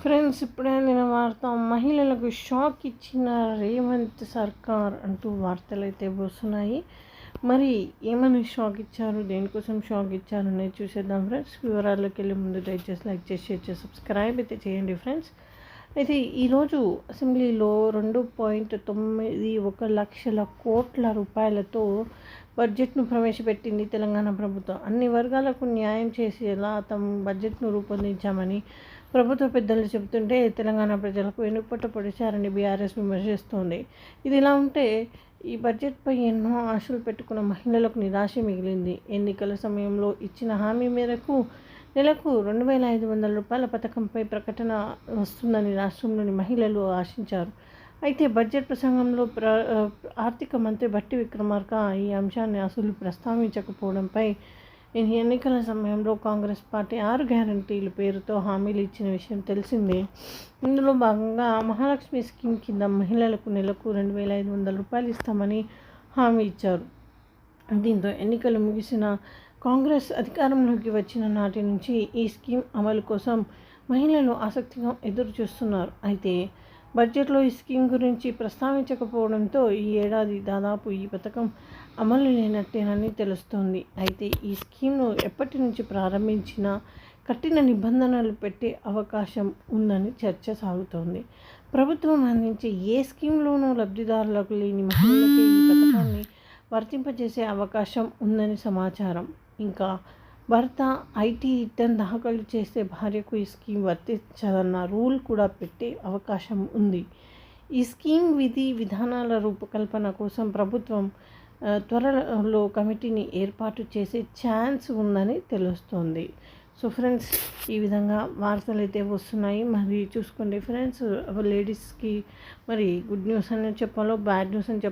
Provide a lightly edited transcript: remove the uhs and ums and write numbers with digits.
Friends, ఇప్పుడే అందిన వార్త. మహిళలకు షాక్ ఇచ్చిన రేవంత్ సర్కార్ అంటూ వార్తలైతే వస్తున్నాయి. మరి ఏమని షాక్ ఇచ్చారు, దేనికోసం షాక్ ఇచ్చారు అనేది చూసేద్దాం ఫ్రెండ్స్. వివరాల్లోకి వెళ్ళే ముందు దయచేసి లైక్ చేసి షేర్ చేసి సబ్స్క్రైబ్ అయితే చేయండి ఫ్రెండ్స్. అయితే ఈరోజు అసెంబ్లీలో 2.91 లక్షల కోట్ల రూపాయలతో బడ్జెట్ను ప్రవేశపెట్టింది తెలంగాణ ప్రభుత్వం. అన్ని వర్గాలకు న్యాయం చేసేలా తమ బడ్జెట్ను రూపొందించామని ప్రభుత్వ పెద్దలు చెబుతుంటే తెలంగాణ ప్రజలకు వెనుకపట్ట పొడిచారని బీఆర్ఎస్ విమర్శిస్తోంది. ఇది ఇలా ఉంటే ఈ బడ్జెట్పై ఎన్నో ఆశలు పెట్టుకున్న మహిళలకు నిరాశ మిగిలింది. ఎన్నికల సమయంలో ఇచ్చిన హామీ మేరకు నెలకు 2,500 రూపాయల పథకంపై ప్రకటన వస్తుందని రాష్ట్రంలోని మహిళలు ఆశించారు. అయితే బడ్జెట్ ప్రసంగంలో ఆర్థిక మంత్రి భట్టి విక్రమార్క ఈ అంశాన్ని అసలు ప్రస్తావించకపోవడంపై ఎన్నికల సమయంలో కాంగ్రెస్ పార్టీ 6 గ్యారంటీల పేరుతో హామీలు ఇచ్చిన విషయం తెలిసిందే. ఇందులో భాగంగా మహాలక్ష్మి స్కీమ్ కింద మహిళలకు నెలకు 2,500 రూపాయలు ఇస్తామని హామీ ఇచ్చారు. దీంతో ఎన్నికలు ముగిసిన కాంగ్రెస్ అధికారంలోకి వచ్చిన నాటి నుంచి ఈ స్కీమ్ అమలు కోసం మహిళలు ఆసక్తిగా ఎదురు చూస్తున్నారు. అయితే బడ్జెట్లో ఈ స్కీమ్ గురించి ప్రస్తావించకపోవడంతో ఈ ఏడాది దాదాపు ఈ పథకం అమలు లేనట్టేనని తెలుస్తోంది. అయితే ఈ స్కీమ్ను ఎప్పటి నుంచి ప్రారంభించినా కఠిన నిబంధనలు పెట్టే అవకాశం ఉందని చర్చ సాగుతోంది. ప్రభుత్వం అందించే ఏ స్కీమ్లోనూ లబ్ధిదారులకు లేని మహిళలకి ఈ పథకాన్ని వర్తింపజేసే అవకాశం ఉందని సమాచారం. ఇంకా భర్త ఐటీ రిటర్న్ దాఖలు చేస్తే భార్యకు ఈ స్కీమ్ వర్తించదన్న రూల్ కూడా పెట్టే అవకాశం ఉంది. ఈ స్కీమ్ విధి విధానాల రూపకల్పన కోసం ప్రభుత్వం త్వరలో కమిటీని ఏర్పాటు చేసే ఛాన్స్ ఉందని తెలుస్తోంది. సో ఫ్రెండ్స్, ఈ విధంగా వార్తలు అయితే వస్తున్నాయి. మరి చూసుకోండి ఫ్రెండ్స్, లేడీస్కి మరి గుడ్ న్యూస్ అని చెప్పాలో బ్యాడ్ న్యూస్ అని చెప్పాలో